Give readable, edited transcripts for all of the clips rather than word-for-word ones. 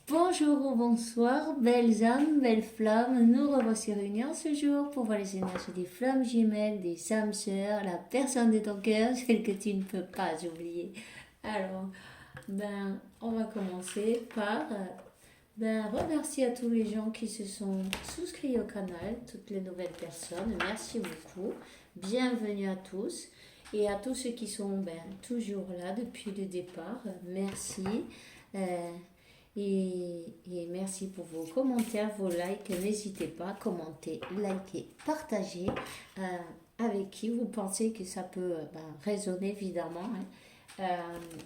Bonjour ou bonsoir, belles âmes, belles flammes, nous revoici réunis en ce jour pour voir les énergies des flammes jumelles, des âmes sœurs, la personne de ton cœur, celle que tu ne peux pas oublier. Alors, on va commencer par remercier à tous les gens qui se sont souscrits au canal, toutes les nouvelles personnes, merci beaucoup, bienvenue à tous et à tous ceux qui sont toujours là depuis le départ, merci. Euh, et merci pour vos commentaires, vos likes. N'hésitez pas à commenter, liker, partager avec qui vous pensez que ça peut résonner, évidemment. Hein.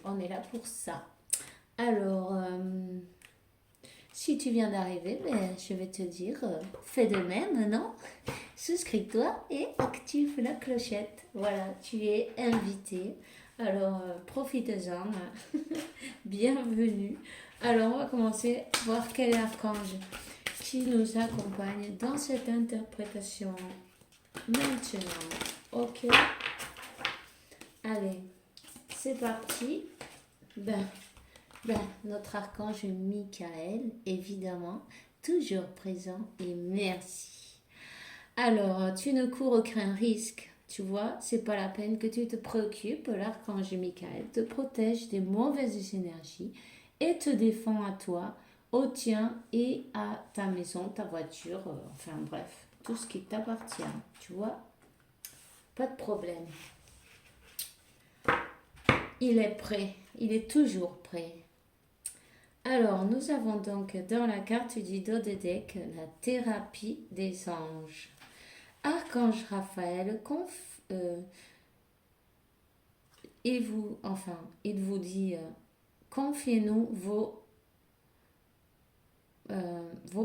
On est là pour ça. Alors, si tu viens d'arriver, je vais te dire, fais de même, non? Souscris-toi et active la clochette. Voilà, tu es invité. Alors, profite-en. Bienvenue. Alors, on va commencer à voir quel archange qui nous accompagne dans cette interprétation maintenant. Ok. Allez, c'est parti. Notre archange Michael, évidemment, toujours présent et merci. Alors, tu ne cours aucun risque. Tu vois, c'est pas la peine que tu te préoccupes. L'archange Michael te protège des mauvaises énergies et te défend à toi, au tien et à ta maison, ta voiture, enfin bref, tout ce qui t'appartient. Tu vois, pas de problème. Il est prêt, il est toujours prêt. Alors, nous avons donc dans la carte du dos de deck la thérapie des anges. Archange Raphaël, il vous dit confiez-nous vos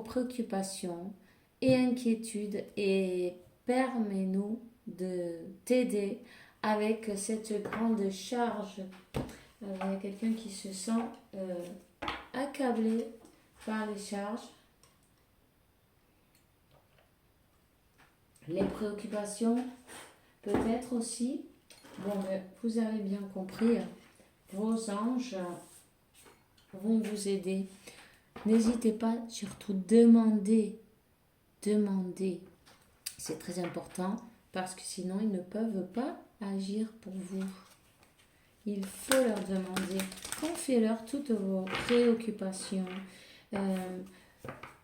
préoccupations et inquiétudes et permets-nous de t'aider avec cette grande charge. Il y a quelqu'un qui se sent accablé par les charges, les préoccupations, peut-être aussi. Vous avez bien compris, vos anges vont vous aider. N'hésitez pas, surtout demandez. C'est très important parce que sinon ils ne peuvent pas agir pour vous. Il faut leur demander. Confiez-leur toutes vos préoccupations,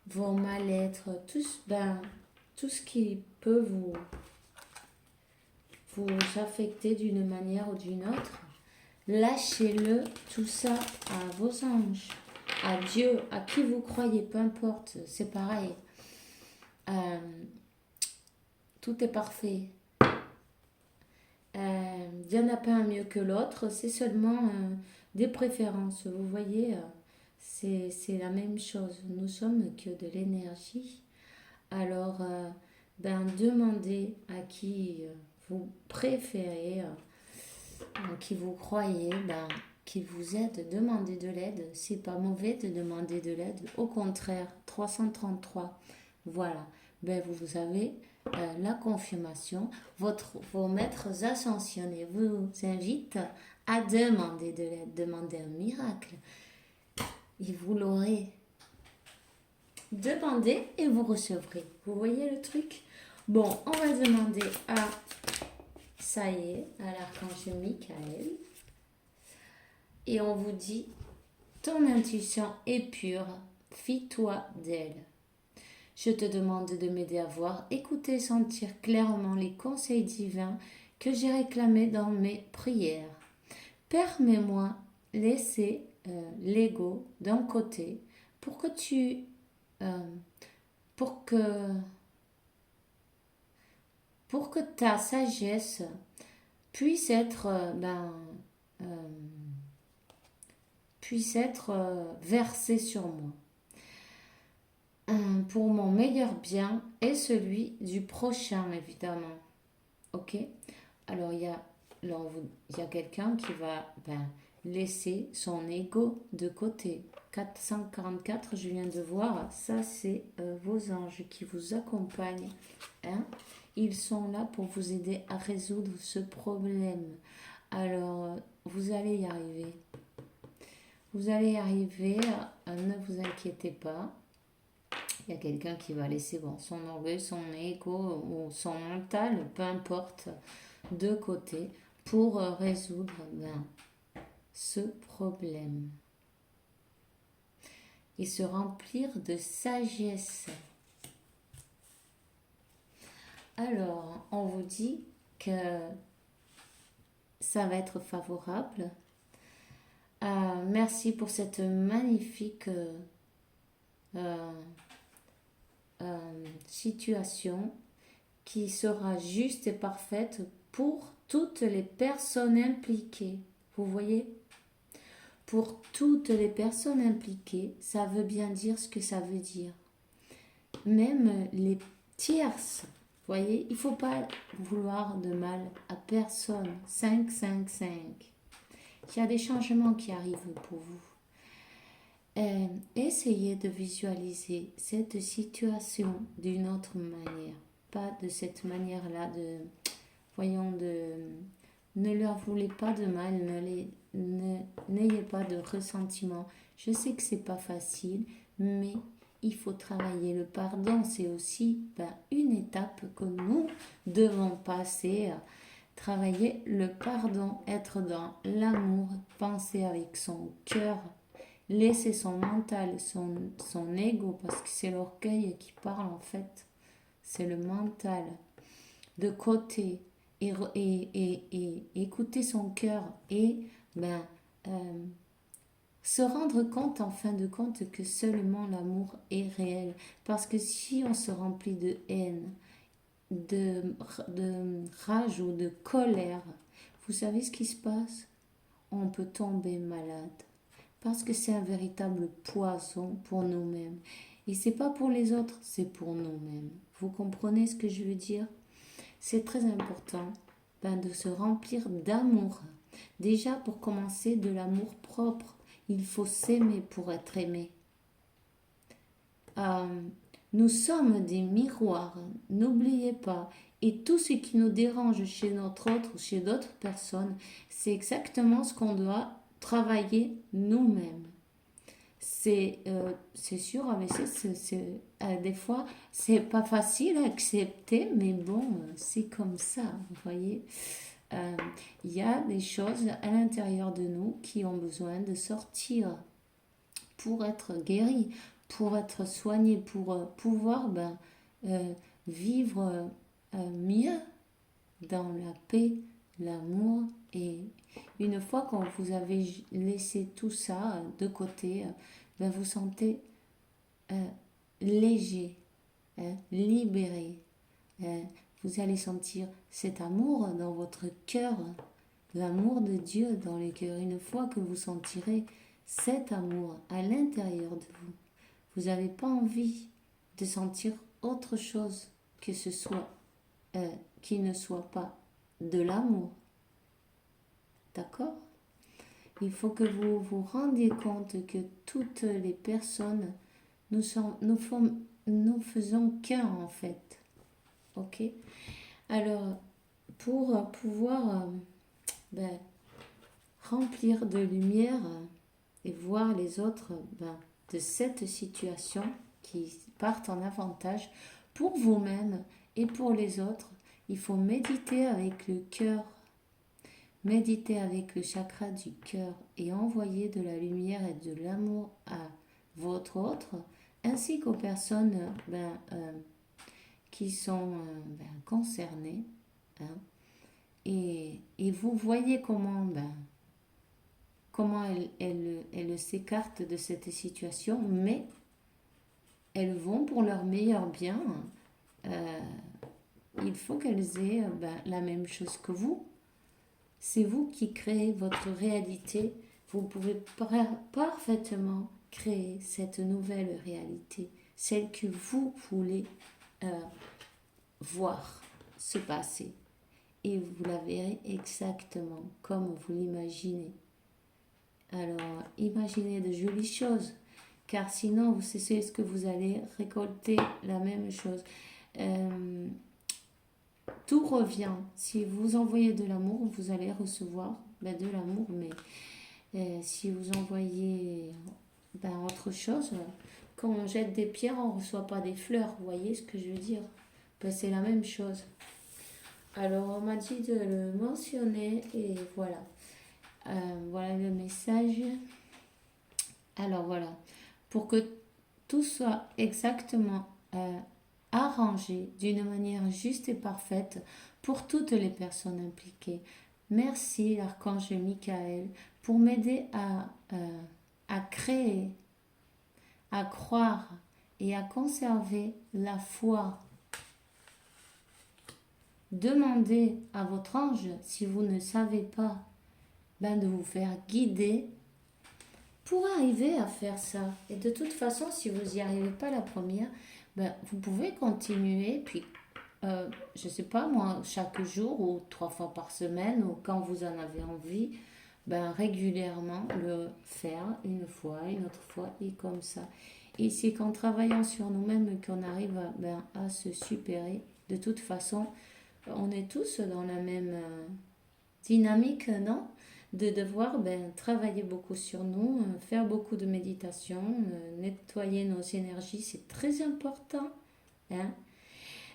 vos mal-être, tout ce qui peut vous affecter d'une manière ou d'une autre. Lâchez-le, tout ça à vos anges, à Dieu, à qui vous croyez, peu importe, c'est pareil. Tout est parfait. Il n'y en a pas un mieux que l'autre, c'est seulement des préférences. Vous voyez, c'est la même chose. Nous sommes que de l'énergie. Alors, demandez à qui vous préférez, en qui vous croyez, qui vous aide, demandez de l'aide. C'est pas mauvais de demander de l'aide. Au contraire, 333. Voilà. Vous avez la confirmation. Vos maîtres ascensionnés vous invitent à demander de l'aide, demander un miracle. Et vous l'aurez. Demandez et vous recevrez. Vous voyez le truc? Bon, on va demander à, ça y est, à l'archange Michael. Et on vous dit, ton intuition est pure, fie-toi d'elle. Je te demande de m'aider à voir, écouter, sentir clairement les conseils divins que j'ai réclamés dans mes prières. Permets-moi laisser l'ego d'un côté pour que ta sagesse puisse être versée sur moi. Pour mon meilleur bien et celui du prochain, évidemment. Ok? Alors, il y a quelqu'un qui va laisser son ego de côté. 444, je viens de voir, ça c'est vos anges qui vous accompagnent. Hein? Ils sont là pour vous aider à résoudre ce problème. Alors, vous allez y arriver. Vous allez arriver ne vous inquiétez pas. Il y a quelqu'un qui va laisser son orgueil, son ego ou son mental, peu importe, de côté pour résoudre ce problème et se remplir de sagesse. Alors, on vous dit que ça va être favorable. Merci pour cette magnifique situation qui sera juste et parfaite pour toutes les personnes impliquées. Vous voyez? Pour toutes les personnes impliquées, ça veut bien dire ce que ça veut dire. Même les tierces, vous voyez, il ne faut pas vouloir de mal à personne. 5, 5, 5. Il y a des changements qui arrivent pour vous. Essayez de visualiser cette situation d'une autre manière. Pas de cette manière-là ne leur voulez pas de mal, n'ayez pas de ressentiment. Je sais que c'est pas facile, mais il faut travailler le pardon. C'est aussi une étape que nous devons passer. Travailler le pardon, être dans l'amour, penser avec son cœur, laisser son mental, son ego, parce que c'est l'orgueil qui parle en fait. C'est le mental de côté et écouter son cœur et se rendre compte en fin de compte que seulement l'amour est réel. Parce que si on se remplit de haine, de rage ou de colère, vous savez ce qui se passe? On peut tomber malade. Parce que c'est un véritable poison pour nous-mêmes. Et c'est pas pour les autres, c'est pour nous-mêmes. Vous comprenez ce que je veux dire? C'est très important de se remplir d'amour. Déjà, pour commencer, de l'amour propre. Il faut s'aimer pour être aimé. Nous sommes des miroirs, n'oubliez pas. Et tout ce qui nous dérange chez notre autre ou chez d'autres personnes, c'est exactement ce qu'on doit travailler nous-mêmes. C'est sûr, avec des fois, c'est pas facile à accepter, mais bon, c'est comme ça, vous voyez. Il y a des choses à l'intérieur de nous qui ont besoin de sortir pour être guéris, pour être soignés, pour pouvoir vivre mieux dans la paix, l'amour. Et une fois qu'on vous avez laissé tout ça de côté, vous sentez léger, libéré. Vous allez sentir cet amour dans votre cœur, l'amour de Dieu dans le cœur. Une fois que vous sentirez cet amour à l'intérieur de vous, vous n'avez pas envie de sentir autre chose que ce soit qui ne soit pas de l'amour. D'accord? Il faut que vous vous rendiez compte que toutes les personnes, nous faisons qu'un en fait. Ok? Alors, pour pouvoir remplir de lumière et voir les autres de cette situation qui partent en avantage pour vous-même et pour les autres, il faut méditer avec le cœur. Méditez avec le chakra du cœur et envoyer de la lumière et de l'amour à votre autre, ainsi qu'aux personnes qui sont concernées. Et vous voyez comment elles s'écartent de cette situation, mais elles vont pour leur meilleur bien. Il faut qu'elles aient la même chose que vous. C'est vous qui créez votre réalité. Vous pouvez parfaitement créer cette nouvelle réalité, celle que vous voulez voir se passer. Et vous la verrez exactement comme vous l'imaginez. Alors, imaginez de jolies choses, car sinon, vous savez ce que vous allez récolter la même chose. Tout revient. Si vous envoyez de l'amour, vous allez recevoir de l'amour, mais Et si vous envoyez autre chose, quand on jette des pierres, on ne reçoit pas des fleurs. Vous voyez ce que je veux dire? C'est la même chose. Alors, on m'a dit de le mentionner et voilà. Voilà le message. Alors, voilà. Pour que tout soit exactement arrangé d'une manière juste et parfaite pour toutes les personnes impliquées. Merci, l'archange Michael, pour m'aider à créer, à croire et à conserver la foi. Demandez à votre ange, si vous ne savez pas, de vous faire guider pour arriver à faire ça. Et de toute façon, si vous n'y arrivez pas la première, vous pouvez continuer, puis je ne sais pas moi, chaque jour ou 3 fois par semaine, ou quand vous en avez envie, régulièrement le faire une fois, une autre fois, et comme ça. Et c'est qu'en travaillant sur nous-mêmes qu'on arrive à se supérer. De toute façon, on est tous dans la même dynamique, non? De devoir travailler beaucoup sur nous, faire beaucoup de méditation, nettoyer nos énergies, c'est très important. Hein?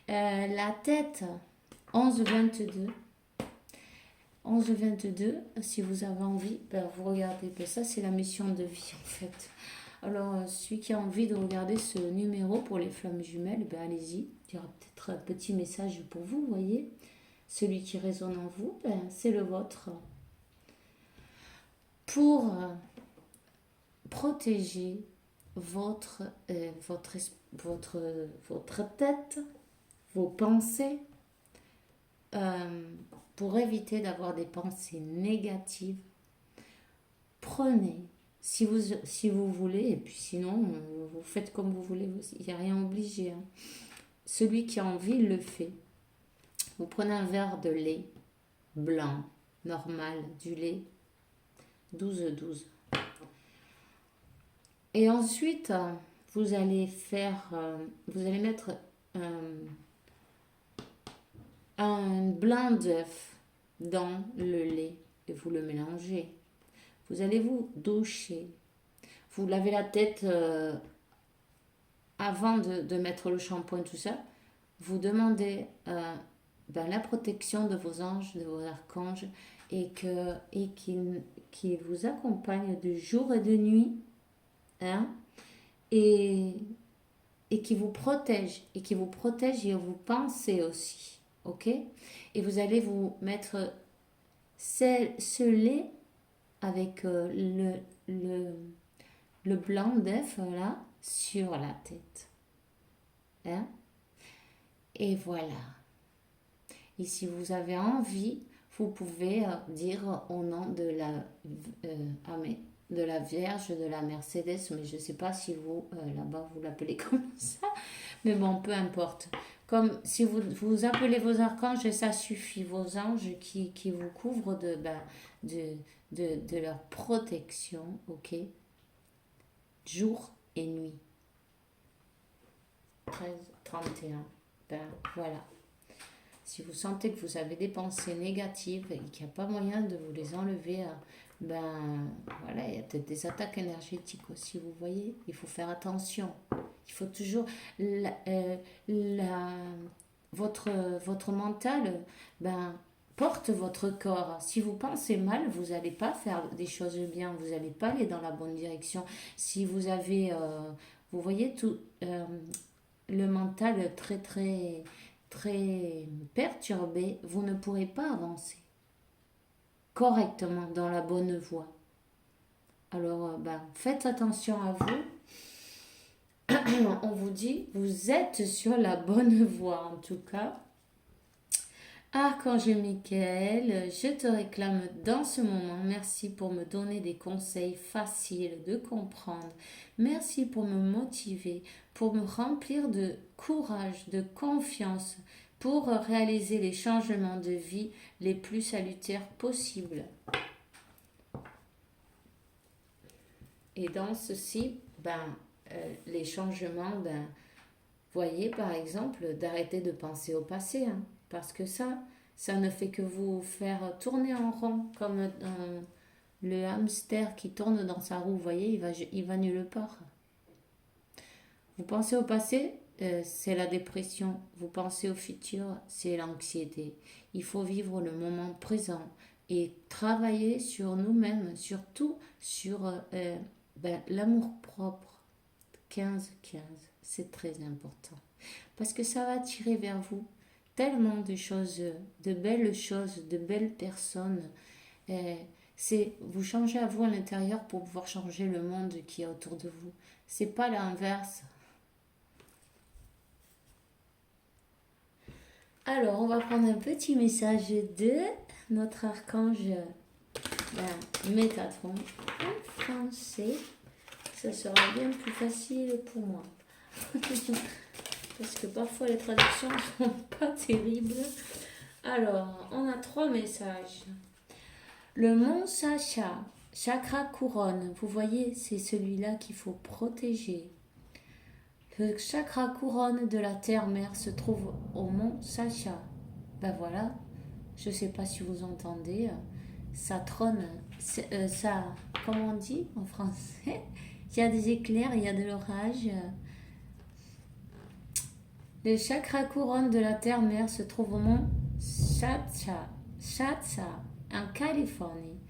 La tête, 11-22. 11-22, si vous avez envie, vous regardez. Ça, c'est la mission de vie, en fait. Alors, celui qui a envie de regarder ce numéro pour les flammes jumelles, allez-y. Il y aura peut-être un petit message pour vous, vous voyez. Celui qui résonne en vous, c'est le vôtre. Pour protéger votre tête, vos pensées, pour éviter d'avoir des pensées négatives, prenez, si vous voulez, et puis sinon, vous faites comme vous voulez, il n'y a rien obligé. Hein. Celui qui a envie le fait. Vous prenez un verre de lait blanc, normal, du lait 12-12. Et ensuite, vous allez mettre un blanc d'œuf dans le lait et vous le mélangez. Vous allez vous doucher. Vous lavez la tête avant de mettre le shampoing, tout ça. Vous demandez la protection de vos anges, de vos archanges et qui vous accompagnent de jour et de nuit. Hein, et qui vous protège et vous pensez aussi, ok? Et vous allez vous mettre ce lait avec le blanc d'œuf là sur la tête, hein? Et voilà. Et si vous avez envie, vous pouvez dire au nom de de la Vierge, de la Mercedes, mais je ne sais pas si vous, là-bas, vous l'appelez comme ça, mais bon, peu importe. Comme si vous appelez vos archanges, et ça suffit, vos anges qui vous couvrent de leur protection, ok? Jour et nuit. 13-31, voilà. Si vous sentez que vous avez des pensées négatives et qu'il n'y a pas moyen de vous les enlever, voilà, il y a peut-être des attaques énergétiques aussi, vous voyez. Il faut faire attention. Il faut toujours... votre mental, porte votre corps. Si vous pensez mal, vous n'allez pas faire des choses bien, vous n'allez pas aller dans la bonne direction. Si vous avez... vous voyez, tout... le mental très, très très perturbé, vous ne pourrez pas avancer correctement dans la bonne voie. Alors, faites attention à vous. On vous dit, vous êtes sur la bonne voie en tout cas. Archange Michael, je te réclame dans ce moment. Merci pour me donner des conseils faciles de comprendre. Merci pour me motiver, pour me remplir de courage, de confiance, pour réaliser les changements de vie les plus salutaires possibles. Et dans ceci, les changements, voyez par exemple, d'arrêter de penser au passé, hein, parce que ça ne fait que vous faire tourner en rond, Le hamster qui tourne dans sa roue, vous voyez, il va nulle part. Vous pensez au passé, c'est la dépression. Vous pensez au futur, c'est l'anxiété. Il faut vivre le moment présent et travailler sur nous-mêmes, surtout sur l'amour propre. 15-15, c'est très important. Parce que ça va attirer vers vous tellement de choses, de belles personnes. Euh, vous changez à vous à l'intérieur pour pouvoir changer le monde qui est autour de vous. C'est pas l'inverse. Alors, on va prendre un petit message de notre archange Métatron en français. Ça sera bien plus facile pour moi. Parce que parfois les traductions ne sont pas terribles. Alors, on a 3 messages. Le mont Sacha, chakra couronne, vous voyez, c'est celui-là qu'il faut protéger. Le chakra couronne de la terre-mère se trouve au mont Sacha. Ben voilà, je ne sais pas si vous entendez, ça trône, ça, comment on dit en français? Il y a des éclairs, il y a de l'orage. Le chakra couronne de la terre-mère se trouve au mont Shatsa, en Californie.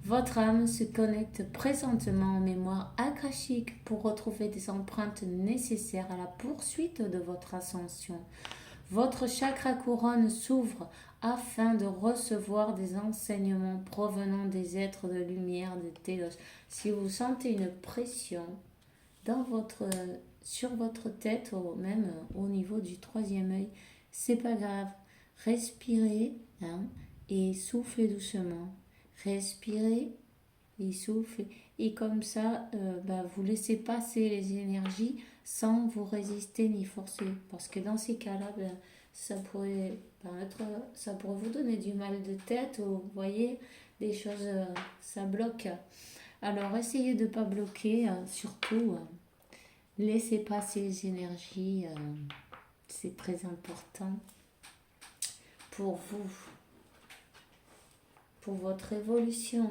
Votre âme se connecte présentement en mémoire akashique pour retrouver des empreintes nécessaires à la poursuite de votre ascension. Votre chakra couronne s'ouvre afin de recevoir des enseignements provenant des êtres de lumière de Télos. Si vous sentez une pression sur votre tête, même au niveau du 3e œil, c'est pas grave. Respirez et soufflez doucement. Respirez et soufflez. Et comme ça, vous laissez passer les énergies sans vous résister ni forcer. Parce que dans ces cas-là, ça pourrait vous donner du mal de tête ou vous voyez, des choses, ça bloque. Alors essayez de ne pas bloquer, surtout laissez passer les énergies, c'est très important pour vous, pour votre évolution,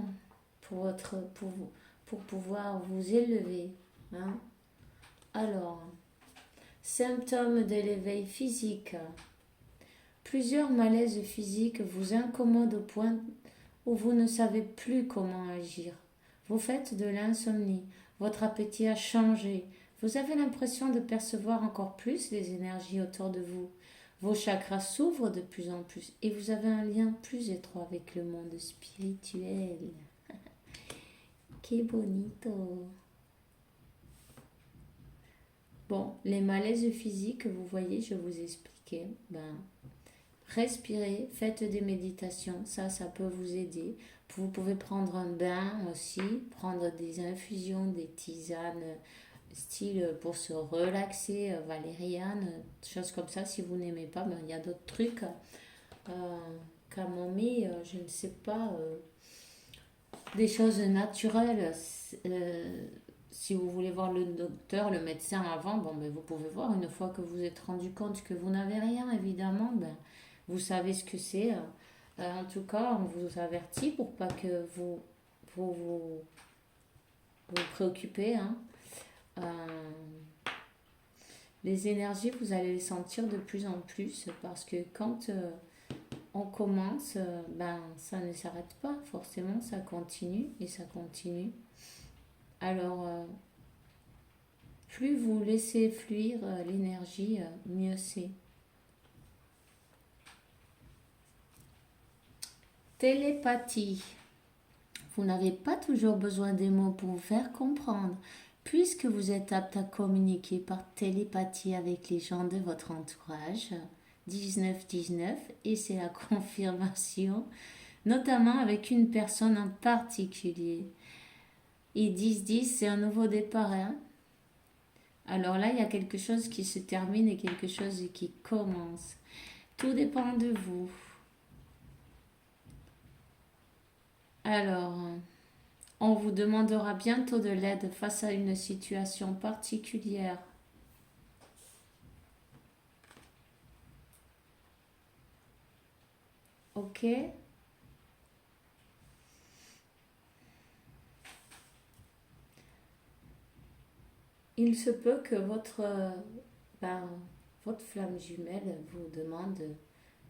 pour pouvoir vous élever. Alors, symptômes de l'éveil physique. Plusieurs malaises physiques vous incommodent au point où vous ne savez plus comment agir. Vous faites de l'insomnie, votre appétit a changé, vous avez l'impression de percevoir encore plus les énergies autour de vous. Vos chakras s'ouvrent de plus en plus et vous avez un lien plus étroit avec le monde spirituel. Que bonito! Bon, les malaises physiques, vous voyez, je vous expliquais. Respirez, faites des méditations, ça peut vous aider. Vous pouvez prendre un bain aussi, prendre des infusions, des tisanes, style pour se relaxer, valériane, choses comme ça. Si vous n'aimez pas, il y a d'autres trucs. Camomille, je ne sais pas, des choses naturelles. Si vous voulez voir le docteur, le médecin avant, vous pouvez voir. Une fois que vous êtes rendu compte que vous n'avez rien, évidemment, vous savez ce que c'est. En tout cas, on vous avertit pour pas que vous préoccupez. Les énergies, vous allez les sentir de plus en plus parce que quand on commence, ça ne s'arrête pas. Forcément, ça continue et ça continue. Alors, plus vous laissez fluir l'énergie, mieux c'est. Télépathie. Vous n'avez pas toujours besoin des mots pour vous faire comprendre, puisque vous êtes apte à communiquer par télépathie avec les gens de votre entourage. 19-19, et c'est la confirmation, notamment avec une personne en particulier. Et 10-10, c'est un nouveau départ. Alors là, il y a quelque chose qui se termine et quelque chose qui commence. Tout dépend de vous. Alors, on vous demandera bientôt de l'aide face à une situation particulière. Ok? il se peut que ben, votre flamme jumelle vous demande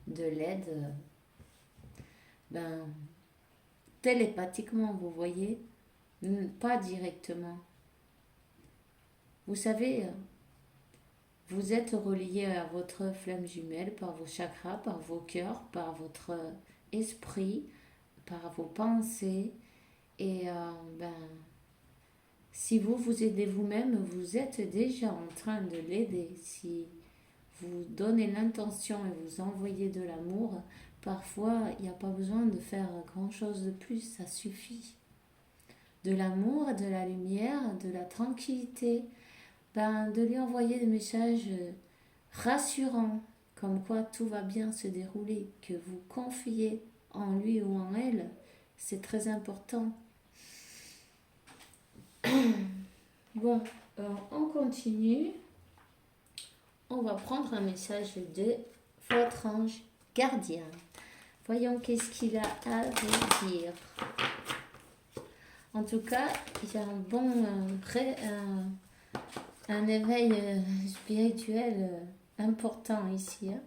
de l'aide, ben, télépathiquement, vous voyez, pas directement. Vous savez, vous êtes relié à votre flamme jumelle par vos chakras, par vos cœurs, par votre esprit, par vos pensées. Et ben, si vous vous aidez vous-même, vous êtes déjà en train de l'aider. Si vous donnez l'intention et vous envoyez de l'amour, parfois il n'y a pas besoin de faire grand-chose de plus, ça suffit. De l'amour, de la lumière, de la tranquillité, ben, de lui envoyer des messages rassurants, comme quoi tout va bien se dérouler, que vous confiez en lui ou en elle, c'est très important. Bon, on continue. On va prendre un message de votre ange gardien. Voyons qu'est-ce qu'il a à vous dire. En tout cas, il y a un éveil spirituel important ici. Hein.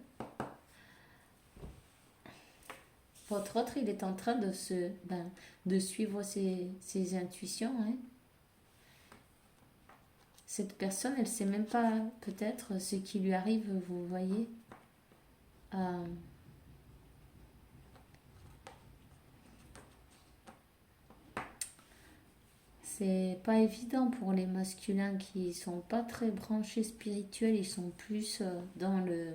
Votre autre, il est en train de suivre ses intuitions. Hein. Cette personne, elle ne sait même pas peut-être ce qui lui arrive, vous voyez. C'est pas évident pour les masculins qui sont pas très branchés spirituels, ils sont plus dans le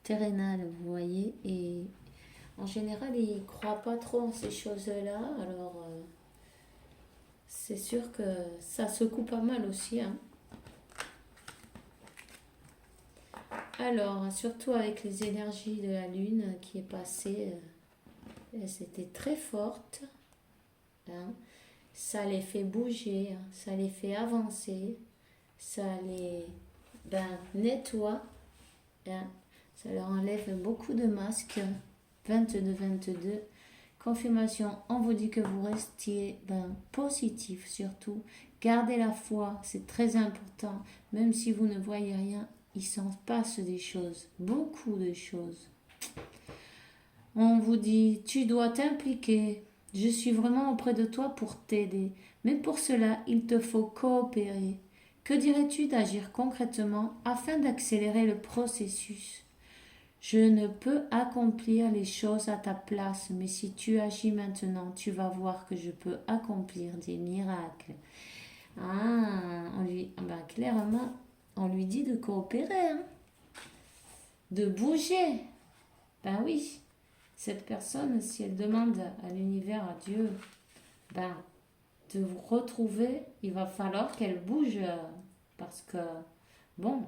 terrénal, vous voyez. Et en général, ils croient pas trop en ces choses-là. Alors, c'est sûr que ça secoue pas mal aussi. Hein. Alors, surtout avec les énergies de la Lune qui est passée, c'était très forte. Hein. Ça les fait bouger, hein. Ça les fait avancer, ça les nettoie. Hein. Ça leur enlève beaucoup de masques. 22-22. Confirmation, on vous dit que vous restiez positif surtout. Gardez la foi, c'est très important. Même si vous ne voyez rien, il s'en passe des choses, beaucoup de choses. On vous dit, tu dois t'impliquer. Je suis vraiment auprès de toi pour t'aider. Mais pour cela, il te faut coopérer. Que dirais-tu d'agir concrètement afin d'accélérer le processus ? Je ne peux accomplir les choses à ta place, mais si tu agis maintenant, tu vas voir que je peux accomplir des miracles. Clairement, on lui dit de coopérer, hein, de bouger. Ben oui, cette personne, si elle demande à l'univers, à Dieu, de vous retrouver, il va falloir qu'elle bouge parce que, bon,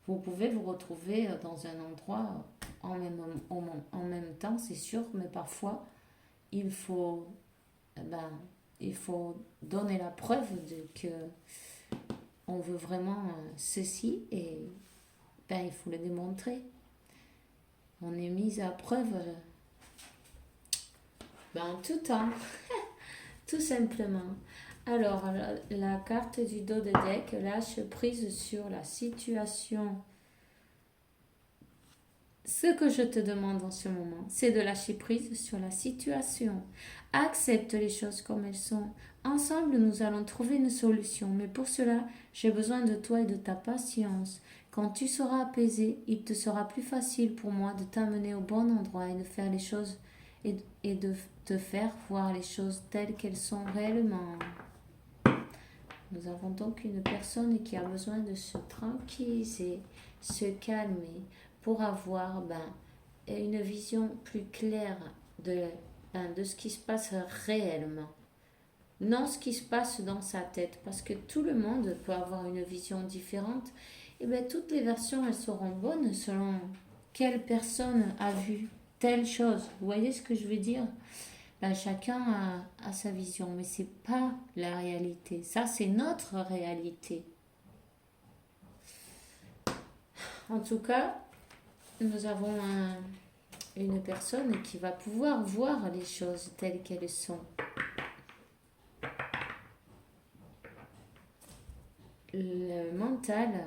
vous pouvez vous retrouver dans un endroit en même temps, c'est sûr, mais parfois, il faut, il faut donner la preuve de que on veut vraiment ceci et il faut le démontrer. On est mis à preuve en tout temps, tout simplement. Alors, la carte du dos de deck lâche prise sur la situation. Ce que je te demande en ce moment, c'est de lâcher prise sur la situation. Accepte les choses comme elles sont. Ensemble, nous allons trouver une solution. Mais pour cela, j'ai besoin de toi et de ta patience. Quand tu seras apaisé, il te sera plus facile pour moi de t'amener au bon endroit et de faire les choses et de te faire voir les choses telles qu'elles sont réellement. Nous avons donc une personne qui a besoin de se tranquilliser, se calmer pour avoir une vision plus claire de ce qui se passe réellement. Non ce qui se passe dans sa tête, parce que tout le monde peut avoir une vision différente. Et toutes les versions, elles seront bonnes selon quelle personne a vu telle chose. Vous voyez ce que je veux dire ? Chacun a sa vision, mais c'est pas la réalité. Ça, c'est notre réalité. En tout cas, nous avons une personne qui va pouvoir voir les choses telles qu'elles sont. le mental,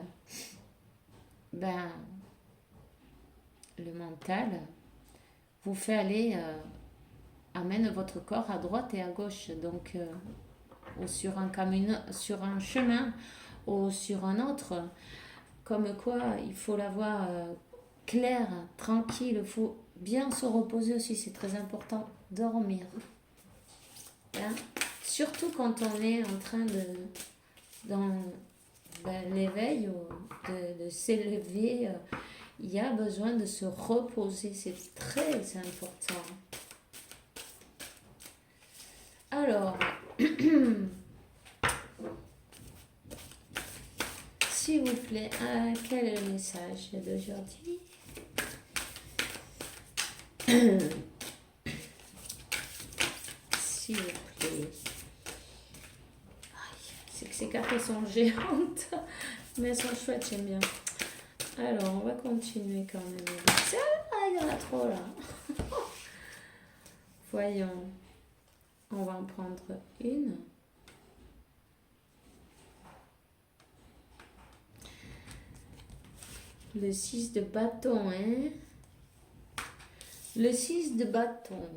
ben, le mental vous fait aller, amène votre corps à droite et à gauche. Donc, ou sur un chemin ou sur un autre. Comme quoi, il faut l'avoir clair, tranquille. Il faut bien se reposer aussi, c'est très important. Dormir. Hein. Surtout quand on est en train dans l'éveil ou de s'élever, il y a besoin de se reposer. C'est très important. Alors, s'il vous plaît, quel est le message d'aujourd'hui? S'il vous plaît. C'est que ces cartes sont géantes, mais elles sont chouettes, j'aime bien. Alors, on va continuer quand même. Ah, il y en a trop là. Voyons. On va en prendre une. Le 6 de bâton, hein? Le 6 de bâton.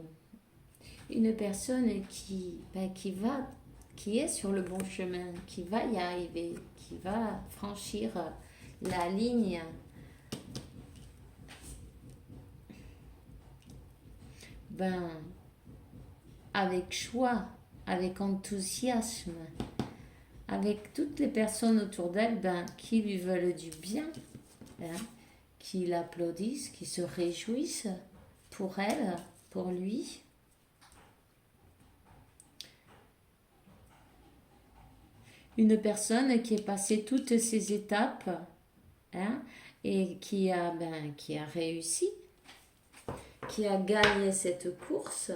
Une personne qui est sur le bon chemin, qui va y arriver, qui va franchir la ligne. Avec choix, avec enthousiasme, avec toutes les personnes autour d'elle qui lui veulent du bien, qui l'applaudissent, qui se réjouissent pour elle, pour lui. Une personne qui a passé toutes ces étapes et qui a réussi, qui a gagné cette course.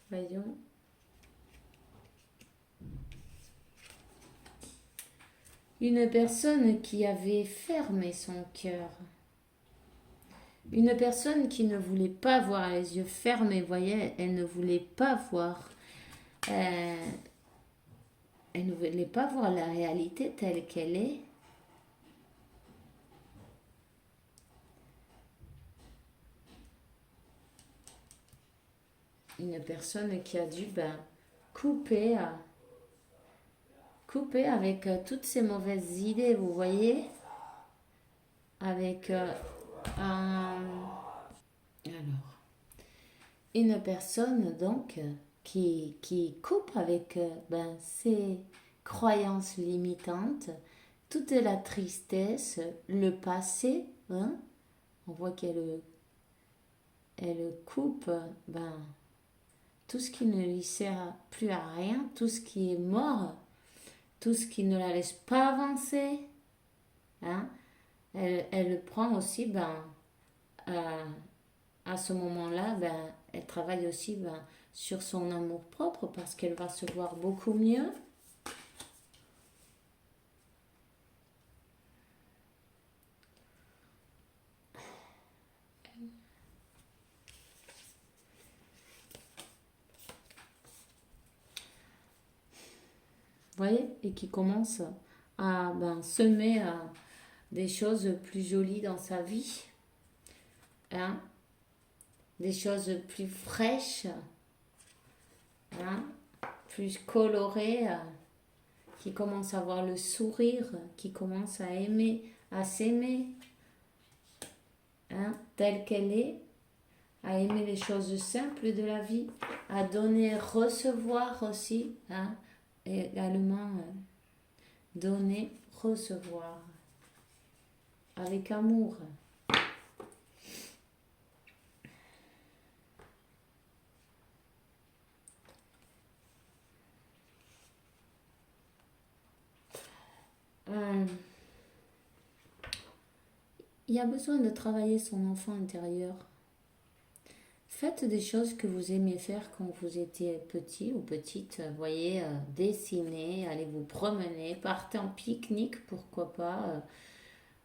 Voyons. Une personne qui avait fermé son cœur. Une personne qui ne voulait pas voir les yeux fermés, voyez, elle ne voulait pas voir. Elle ne voulait pas voir la réalité telle qu'elle est. Une personne qui a dû couper avec toutes ces mauvaises idées, vous voyez, avec alors une personne donc qui coupe avec ses croyances limitantes, toute la tristesse, le passé, on voit qu'elle coupe tout ce qui ne lui sert plus à rien, tout ce qui est mort, tout ce qui ne la laisse pas avancer. Elle prend aussi, à ce moment-là, elle travaille aussi sur son amour-propre parce qu'elle va se voir beaucoup mieux. Vous voyez, et qui commence à semer des choses plus jolies dans sa vie, des choses plus fraîches, plus colorées, qui commence à avoir le sourire, qui commence à aimer, à s'aimer, telle qu'elle est, à aimer les choses simples de la vie, à donner, recevoir aussi, également donner, recevoir avec amour. Il y a besoin de travailler son enfant intérieur. Faites des choses que vous aimiez faire quand vous étiez petit ou petite. Voyez, dessiner, allez vous promener, partez en pique-nique, pourquoi pas.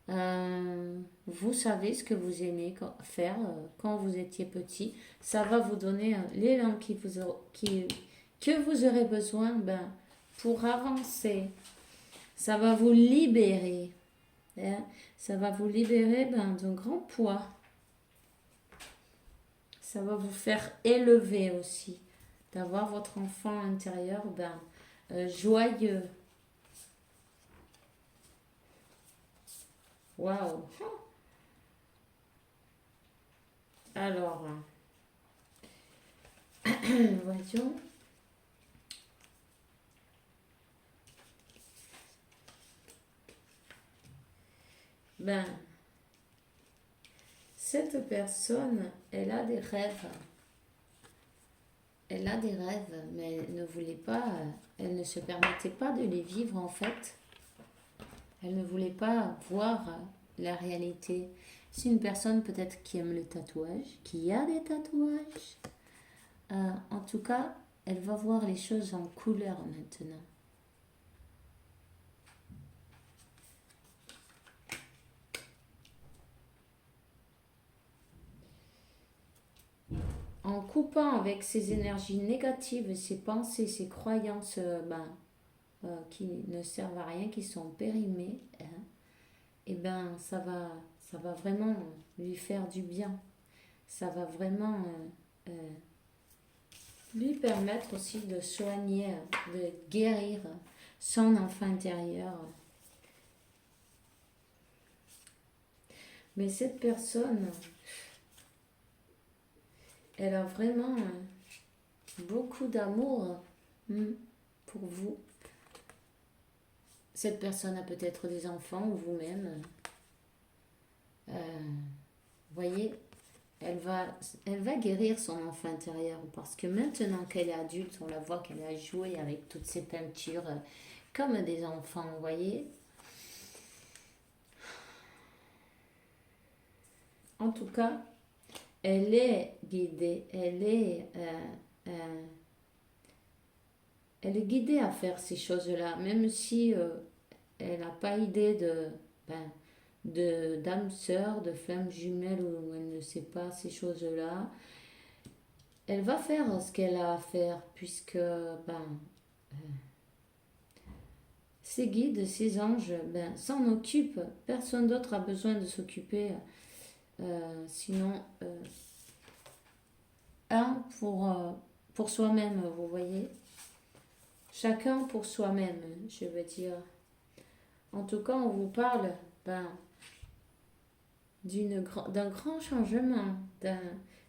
Vous savez ce que vous aimez faire quand vous étiez petit. Ça va vous donner l'élan que vous aurez besoin pour avancer. Ça va vous libérer. Hein. Ça va vous libérer d'un grand poids. Ça va vous faire élever aussi. D'avoir votre enfant intérieur joyeux. Waouh! Alors, voyons. Cette personne, elle a des rêves. Elle a des rêves, mais elle ne voulait pas, elle ne se permettait pas de les vivre en fait. Elle ne voulait pas voir la réalité. C'est une personne peut-être qui aime le tatouage, qui a des tatouages. En tout cas, elle va voir les choses en couleur maintenant. En coupant avec ces énergies négatives, ces pensées, ces croyances qui ne servent à rien, qui sont périmées, hein, et ça va vraiment lui faire du bien. Ça va vraiment lui permettre aussi de soigner, de guérir son enfant intérieur. Mais cette personne, elle a vraiment beaucoup d'amour pour vous. Cette personne a peut-être des enfants ou vous-même. Voyez, elle va guérir son enfant intérieur parce que maintenant qu'elle est adulte, on la voit qu'elle a joué avec toutes ces peintures comme des enfants, vous voyez. En tout cas, elle est guidée, elle est guidée à faire ces choses-là, même si elle n'a pas idée d'âme sœur, de flamme jumelle ou elle ne sait pas ces choses-là. Elle va faire ce qu'elle a à faire puisque ses guides, ses anges s'en occupent. Personne d'autre a besoin de s'occuper. Sinon, un pour soi-même, vous voyez. Chacun pour soi-même, je veux dire. En tout cas, on vous parle d'un grand changement.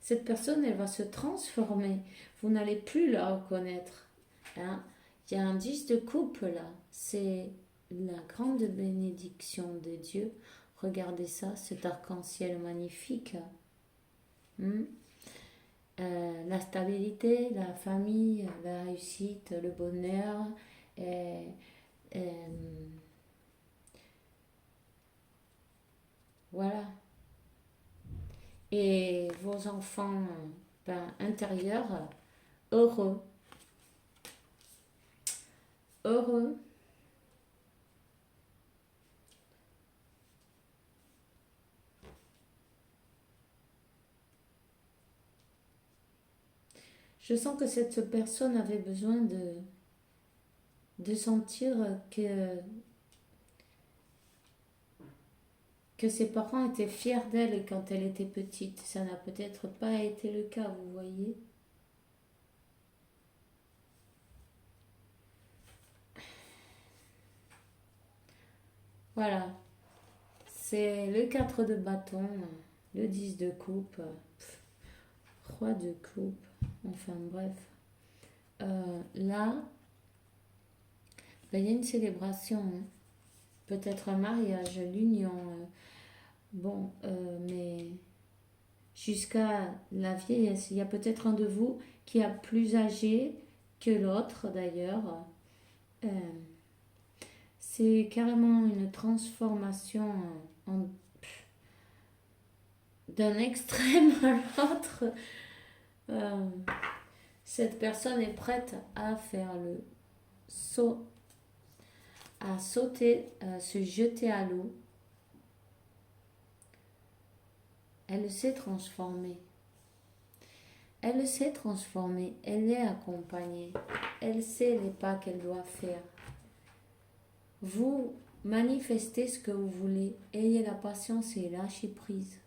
Cette personne, elle va se transformer. Vous n'allez plus la reconnaître. Hein. Il y a un 10 de coupe là. C'est la grande bénédiction de Dieu. Regardez ça, cet arc-en-ciel magnifique. La stabilité, la famille, la réussite, le bonheur. Et, voilà. Et vos enfants intérieurs, heureux. Heureux. Je sens que cette personne avait besoin de sentir que ses parents étaient fiers d'elle quand elle était petite. Ça n'a peut-être pas été le cas, vous voyez. Voilà. C'est le 4 de bâton, le 10 de coupe, roi de coupe, enfin bref. Là, il y a une célébration, hein. Peut-être un mariage, l'union. Mais jusqu'à la vieillesse, il y a peut-être un de vous qui est plus âgé que l'autre d'ailleurs. Euh, c'est carrément une transformation d'un extrême à l'autre. Cette personne est prête à faire le saut, à sauter, à se jeter à l'eau elle s'est transformée. Elle s'est transformée, elle est accompagnée, elle sait les pas qu'elle doit faire. Vous manifestez ce que vous voulez, ayez la patience et lâchez prise.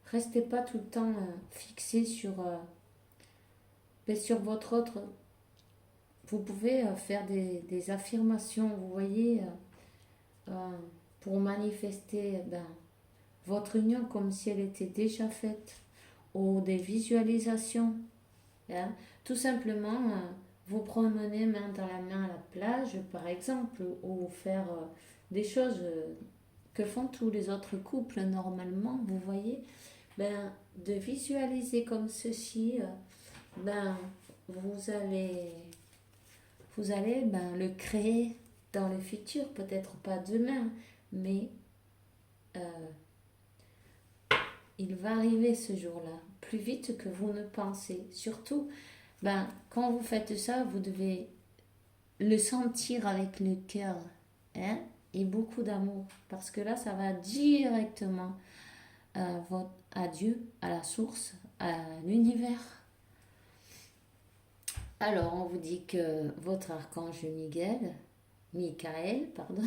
Restez pas tout le temps fixé sur votre autre. Vous pouvez faire des affirmations, vous voyez, pour manifester votre union comme si elle était déjà faite, ou des visualisations. Hein. Tout simplement, vous promener main dans la main à la plage, par exemple, ou faire des choses que font tous les autres couples normalement, vous voyez. De visualiser comme ceci, vous allez le créer dans le futur, peut-être pas demain, mais il va arriver ce jour-là, plus vite que vous ne pensez. Surtout, quand vous faites ça, vous devez le sentir avec le cœur, hein, et beaucoup d'amour, parce que là, ça va directement à Dieu, à la source, à l'univers. Alors, on vous dit que votre archange Michael, pardon,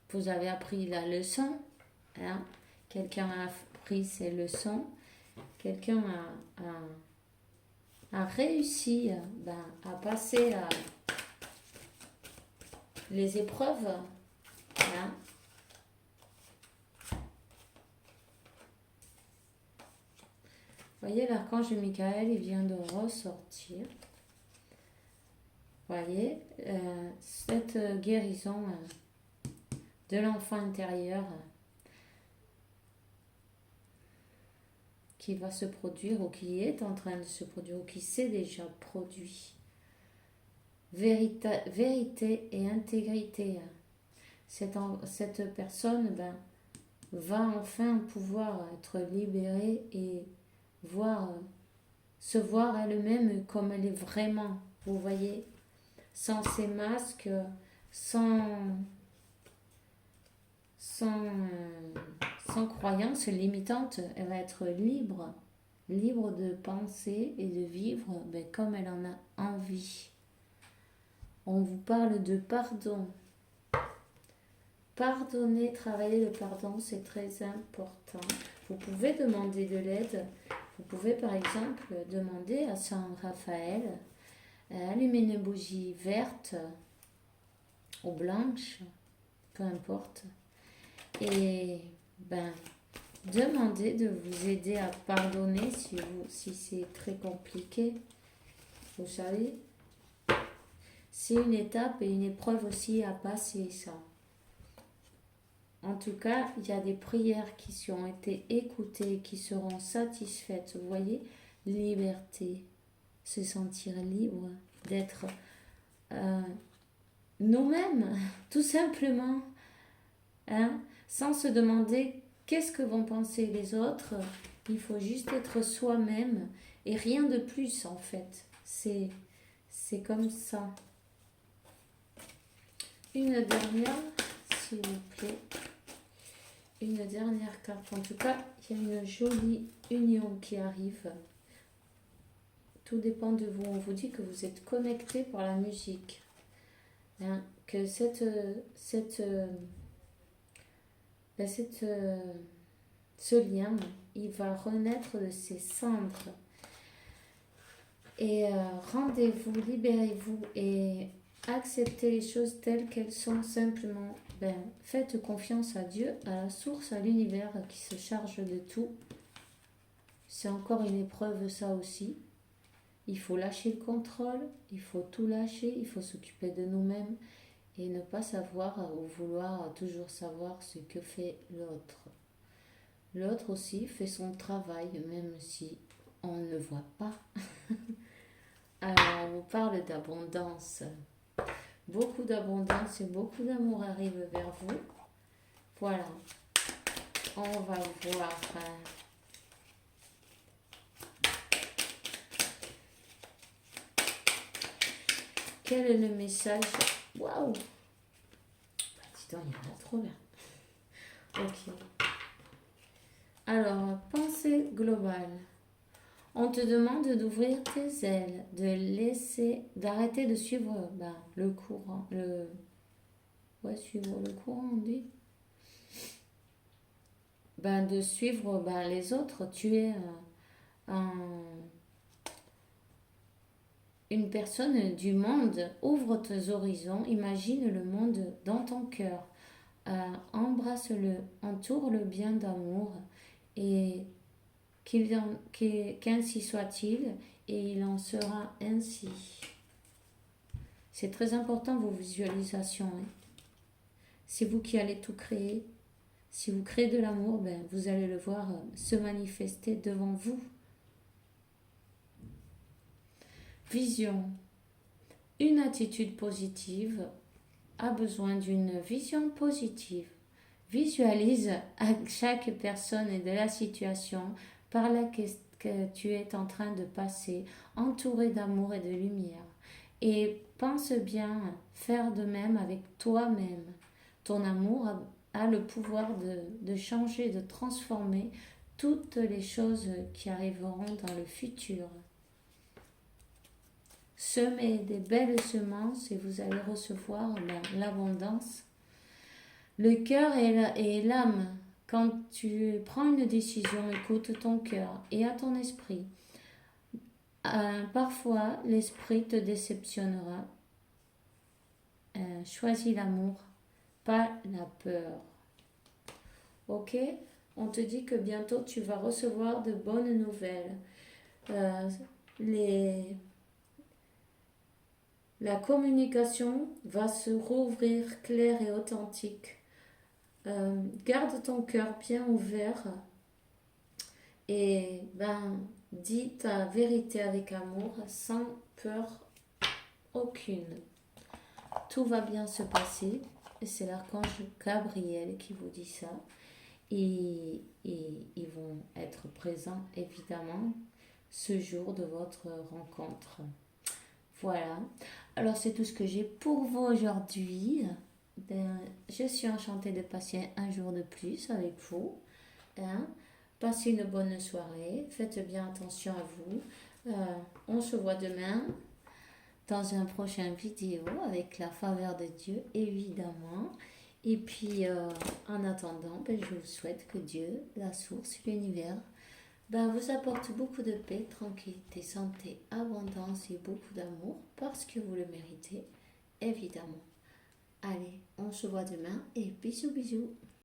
vous avez appris la leçon, hein? Quelqu'un a appris ses leçons, quelqu'un a réussi à passer les épreuves, hein? Voyez, l'archange Michael, il vient de ressortir. Voyez, cette guérison de l'enfant intérieur qui va se produire, ou qui est en train de se produire, ou qui s'est déjà produit. Vérité et intégrité. Cette personne va enfin pouvoir être libérée et se voir elle-même comme elle est vraiment, vous voyez, sans ces masques, sans croyances limitantes. Elle va être libre de penser et de vivre comme elle en a envie. On vous parle de pardon. Pardonner, travailler le pardon, c'est très important. Vous pouvez demander de l'aide. Vous pouvez par exemple demander à Saint Raphaël, allumer une bougie verte ou blanche, peu importe, et demander de vous aider à pardonner si c'est très compliqué. Vous savez, c'est une étape et une épreuve aussi à passer, ça. En tout cas, il y a des prières qui ont été écoutées, qui seront satisfaites. Vous voyez, liberté, se sentir libre, d'être nous-mêmes, tout simplement, hein, sans se demander qu'est-ce que vont penser les autres. Il faut juste être soi-même et rien de plus, en fait. C'est comme ça. Une dernière, s'il vous plaît. Une dernière carte. En tout cas, il y a une jolie union qui arrive. Tout dépend de vous. On vous dit que vous êtes connecté par la musique. Hein, que ce lien, il va renaître de ses cendres. Et rendez-vous, libérez-vous et acceptez les choses telles qu'elles sont simplement. Faites confiance à Dieu, à la source, à l'univers qui se charge de tout. C'est encore une épreuve, ça aussi. Il faut lâcher le contrôle, il faut tout lâcher, il faut s'occuper de nous-mêmes et ne pas savoir ou vouloir toujours savoir ce que fait l'autre. L'autre aussi fait son travail, même si on ne le voit pas. Alors, on vous parle d'abondance. Beaucoup d'abondance et beaucoup d'amour arrive vers vous. Voilà. On va voir. Quel est le message? Waouh! Putain, il y en a trop bien. Ok. Alors, pensée globale. On te demande d'ouvrir tes ailes, d'arrêter de suivre le courant, suivre le courant, on dit. De suivre les autres. Tu es un, une personne du monde. Ouvre tes horizons, imagine le monde dans ton cœur. Embrasse-le, entoure-le bien d'amour et qu'ainsi soit-il et il en sera ainsi. C'est très important vos visualisations. Hein. C'est vous qui allez tout créer. Si vous créez de l'amour, vous allez le voir se manifester devant vous. Vision. Une attitude positive a besoin d'une vision positive. Visualise à chaque personne et de la situation par laquelle tu es en train de passer, entouré d'amour et de lumière. Et pense bien faire de même avec toi-même. Ton amour a le pouvoir de changer, de transformer toutes les choses qui arriveront dans le futur. Semez des belles semences et vous allez recevoir l'abondance. Le cœur et l'âme. Quand tu prends une décision, écoute ton cœur et à ton esprit. Parfois, l'esprit te déceptionnera. Choisis l'amour, pas la peur. Ok? On te dit que bientôt tu vas recevoir de bonnes nouvelles. La communication va se rouvrir claire et authentique. Garde ton cœur bien ouvert et dis ta vérité avec amour sans peur aucune. Tout va bien se passer et c'est l'archange Gabriel qui vous dit ça et ils vont être présents évidemment ce jour de votre rencontre. Voilà, alors c'est tout ce que j'ai pour vous aujourd'hui. Je suis enchantée de passer un jour de plus avec vous. Hein. Passez une bonne soirée, faites bien attention à vous. On se voit demain dans un prochain vidéo avec la faveur de Dieu, évidemment. Et puis, en attendant, je vous souhaite que Dieu, la source, l'univers, vous apporte beaucoup de paix, tranquillité, santé, abondance et beaucoup d'amour parce que vous le méritez, évidemment. Allez, on se voit demain et bisous bisous.